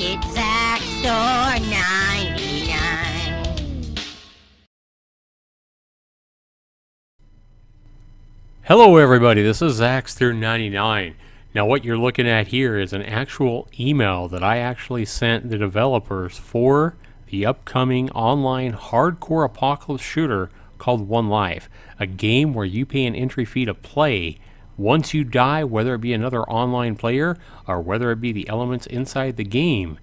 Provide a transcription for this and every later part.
It's Zach Store 99. Hello everybody, this is Zaxter99. Now what you're looking at here is an actual email that I actually sent the developers for the upcoming online hardcore apocalypse shooter called One Life, a game where you pay an entry fee to play. Once you die, whether it be another online player or whether it be the elements inside the game,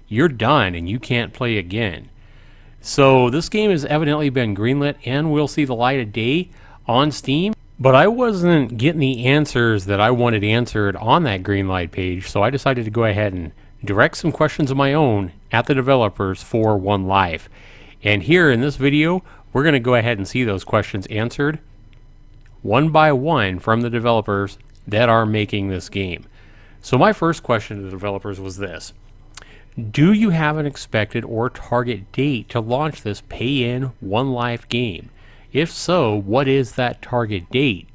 you're done and you can't play again. So this game has evidently been greenlit and will see the light of day on Steam. But I wasn't getting the answers that I wanted answered on that greenlight page, so I decided to go ahead and direct some questions of my own at the developers for One Life. And here in this video, we're going to go ahead and see those questions answered one by one from the developers that are making this game. So my first question to the developers was this: do you have an expected or target date to launch this pay-in One Life game? If so, what is that target date?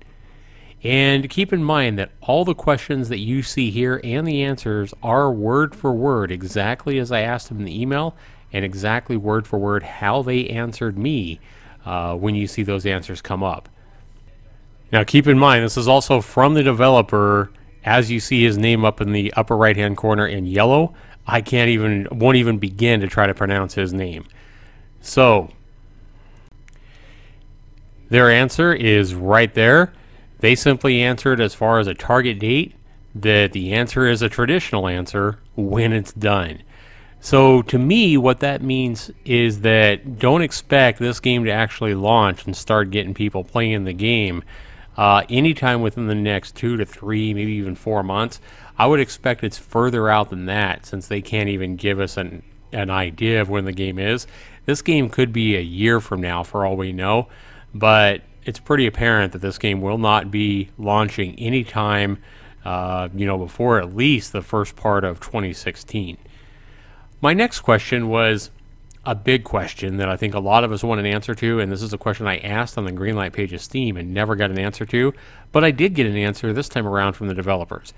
And keep in mind that all the questions that you see here and the answers are word for word exactly as I asked them in the email, and exactly word for word how they answered me when you see those answers come up. Now keep in mind, this is also from the developer. As you see his name up in the upper right hand corner in yellow, I won't even begin to try to pronounce his name. So their answer is right there. They simply answered as far as a target date that the answer is a traditional answer when it's done. So to me, what that means is that don't expect this game to actually launch and start getting people playing the game anytime within the next 2 to 3, maybe even 4 months. I would expect it's further out than that, since they can't even give us an idea of when the game is. This game could be a year from now for all we know, but it's pretty apparent that this game will not be launching anytime before at least the first part of 2016. My next question was a big question that I think a lot of us want an answer to, and this is a question I asked on the Greenlight page of Steam and never got an answer to, but I did get an answer this time around from the developers.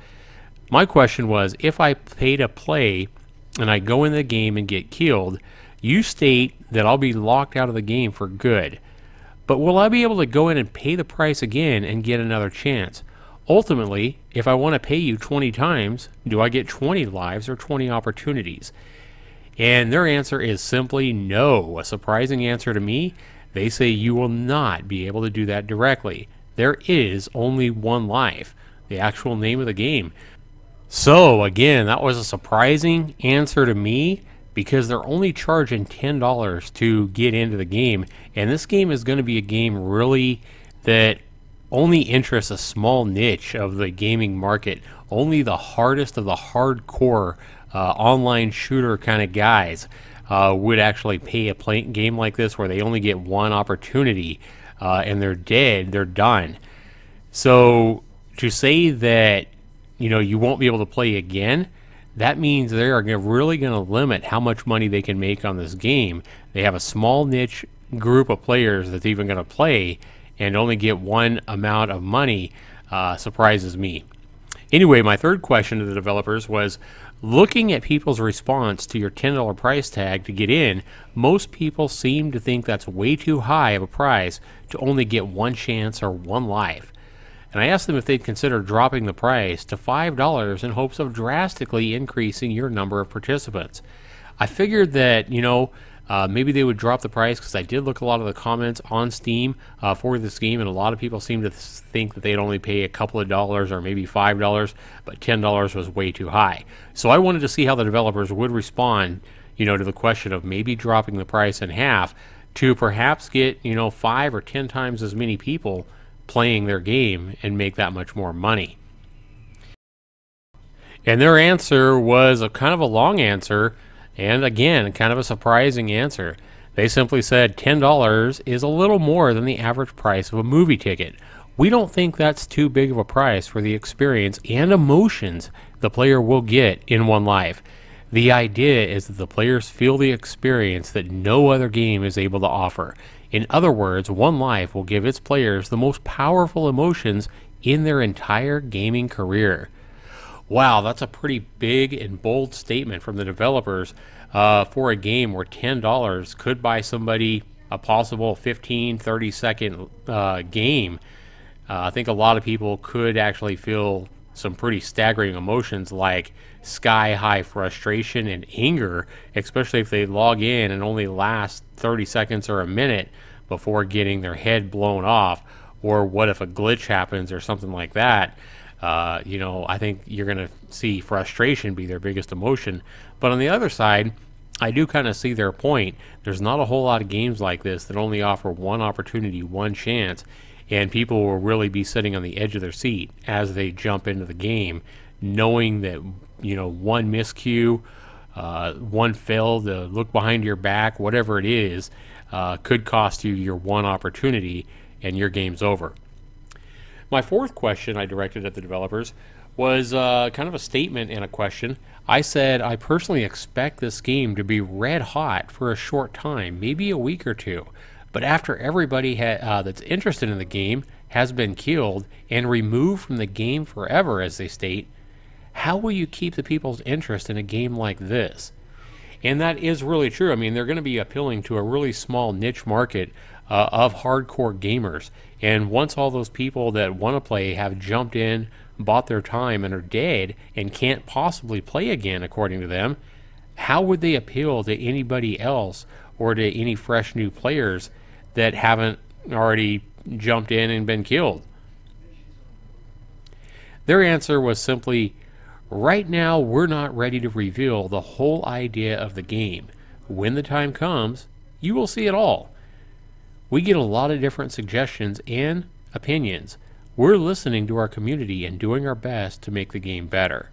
My question was, if I pay to play and I go in the game and get killed, you state that I'll be locked out of the game for good. But will I be able to go in and pay the price again and get another chance? Ultimately, if I want to pay you 20 times, do I get 20 lives or 20 opportunities? And their answer is simply no. A surprising answer to me. They say you will not be able to do that directly. There is only one life, the actual name of the game. So again, that was a surprising answer to me, because they're only charging $10 to get into the game, and this game is going to be a game really that only interests a small niche of the gaming market. Only the hardest of the hardcore online shooter kind of guys would actually pay a game like this, where they only get one opportunity and they're dead, they're done. So to say that you won't be able to play again, that means they are really going to limit how much money they can make on this game. They have a small niche group of players that's even going to play and only get one amount of money. Surprises me. Anyway, my third question to the developers was, looking at people's response to your $10 price tag to get in, most people seem to think that's way too high of a price to only get one chance or one life. And I asked them if they'd consider dropping the price to $5 in hopes of drastically increasing your number of participants. I figured that, maybe they would drop the price, because I did look at a lot of the comments on Steam for this game, and a lot of people seem to think that they'd only pay a couple of dollars or maybe $5, but $10 was way too high. So I wanted to see how the developers would respond, to the question of maybe dropping the price in half to perhaps get, 5 or 10 times as many people playing their game and make that much more money. And their answer was a kind of a long answer, and again, kind of a surprising answer. They simply said $10 is a little more than the average price of a movie ticket. We don't think that's too big of a price for the experience and emotions the player will get in One Life. The idea is that the players feel the experience that no other game is able to offer. In other words, One Life will give its players the most powerful emotions in their entire gaming career. Wow, that's a pretty big and bold statement from the developers for a game where $10 could buy somebody a possible 15, 30-second game. I think a lot of people could actually feel some pretty staggering emotions like sky-high frustration and anger, especially if they log in and only last 30 seconds or a minute before getting their head blown off. Or what if a glitch happens or something like that? I think you're going to see frustration be their biggest emotion. But on the other side, I do kind of see their point. There's not a whole lot of games like this that only offer one opportunity, one chance, and people will really be sitting on the edge of their seat as they jump into the game, knowing that, one miscue, one fail to look behind your back, whatever it is, could cost you your one opportunity and your game's over. My fourth question I directed at the developers was kind of a statement and a question. I said, I personally expect this game to be red hot for a short time, maybe a week or two. But after everybody that's interested in the game has been killed and removed from the game forever, as they state, how will you keep the people's interest in a game like this? And that is really true. I mean, they're going to be appealing to a really small niche market of hardcore gamers. And once all those people that want to play have jumped in, bought their time, and are dead and can't possibly play again, according to them, how would they appeal to anybody else or to any fresh new players that haven't already jumped in and been killed? Their answer was simply, right now we're not ready to reveal the whole idea of the game. When the time comes, you will see it all. We get a lot of different suggestions and opinions. We're listening to our community and doing our best to make the game better.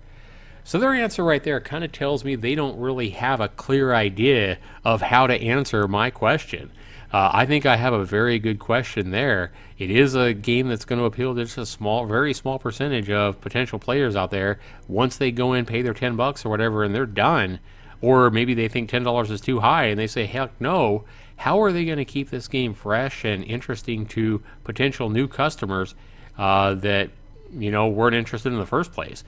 So their answer right there kind of tells me they don't really have a clear idea of how to answer my question. I think I have a very good question there. It is a game that's going to appeal to just a very small percentage of potential players out there. Once they go in, pay their $10 or whatever, and they're done, or maybe they think $10 is too high and they say, heck no, how are they going to keep this game fresh and interesting to potential new customers that weren't interested in the first place?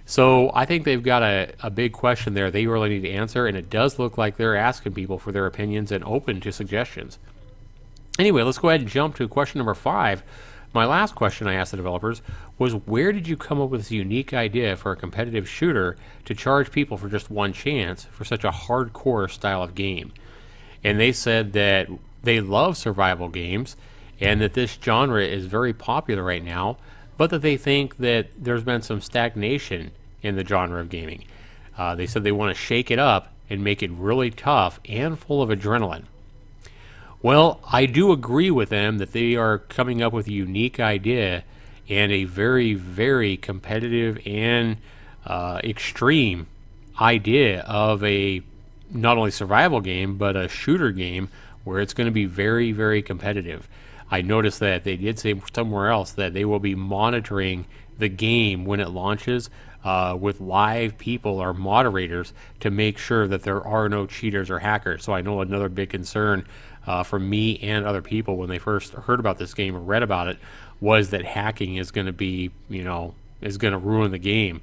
So I think they've got a big question there they really need to answer, and it does look like they're asking people for their opinions and open to suggestions. Anyway, let's go ahead and jump to question number 5. My last question I asked the developers was, where did you come up with this unique idea for a competitive shooter to charge people for just one chance for such a hardcore style of game? And they said that they love survival games and that this genre is very popular right now, but that they think that there's been some stagnation in the genre of gaming. They said they want to shake it up and make it really tough and full of adrenaline. Well, I do agree with them that they are coming up with a unique idea and a very, very competitive and extreme idea of a not only survival game, but a shooter game where it's going to be very, very competitive. I noticed that they did say somewhere else that they will be monitoring the game when it launches with live people or moderators to make sure that there are no cheaters or hackers. So I know another big concern from me and other people when they first heard about this game or read about it was that hacking is going to be, is going to ruin the game.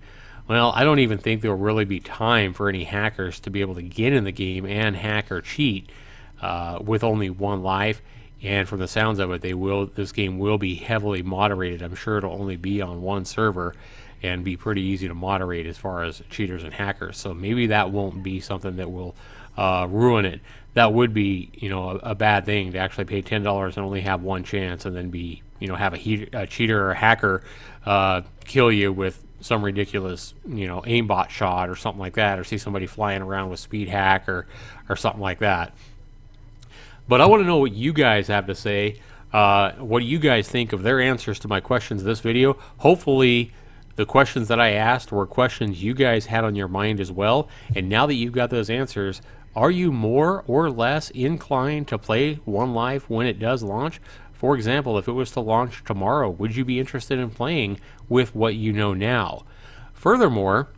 Well, I don't even think there will really be time for any hackers to be able to get in the game and hack or cheat with only one life. And from the sounds of it, this game will be heavily moderated. I'm sure it'll only be on one server and be pretty easy to moderate as far as cheaters and hackers. So maybe that won't be something that will ruin it. That would be, a bad thing to actually pay $10 and only have one chance, and then have a cheater or a hacker kill you with some ridiculous, aimbot shot or something like that, or see somebody flying around with speed hack or something like that. But I want to know what you guys have to say. What do you guys think of their answers to my questions in this video? Hopefully the questions that I asked were questions you guys had on your mind as well. And now that you've got those answers, are you more or less inclined to play One Life when it does launch? For example, if it was to launch tomorrow, would you be interested in playing with what you know now? Furthermore,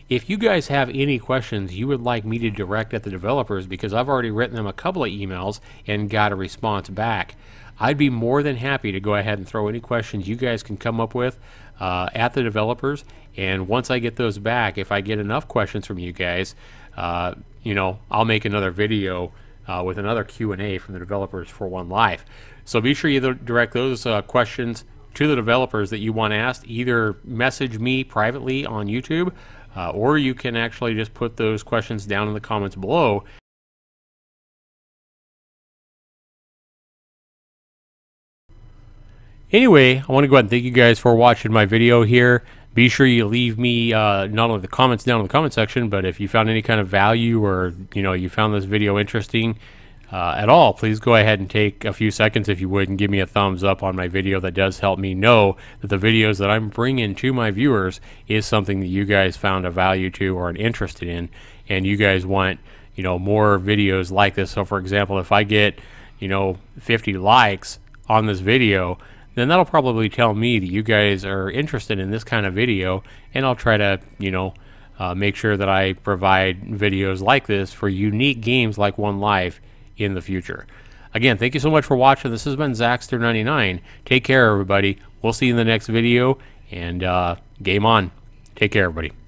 if you guys have any questions you would like me to direct at the developers, because I've already written them a couple of emails and got a response back, I'd be more than happy to go ahead and throw any questions you guys can come up with at the developers And once I get those back, if I get enough questions from you guys, you know, I'll make another video with another Q&A from the developers for One Life. So be sure you direct those questions to the developers that you want asked. Either message me privately on YouTube, or you can actually just put those questions down in the comments below. Anyway, I want to go ahead and thank you guys for watching my video here. Be sure you leave me not only the comments down in the comment section, but if you found any kind of value, or you found this video interesting at all, please go ahead and take a few seconds, if you would, and give me a thumbs up on my video. That does help me know that the videos that I'm bringing to my viewers is something that you guys found a value to or an interested in, and you guys want more videos like this. So for example, if I get 50 likes on this video, then that'll probably tell me that you guys are interested in this kind of video, and I'll try to make sure that I provide videos like this for unique games like One Life in the future. Again, thank you so much for watching. This has been Zaxter99. Take care, everybody. We'll see you in the next video, and game on. Take care, everybody.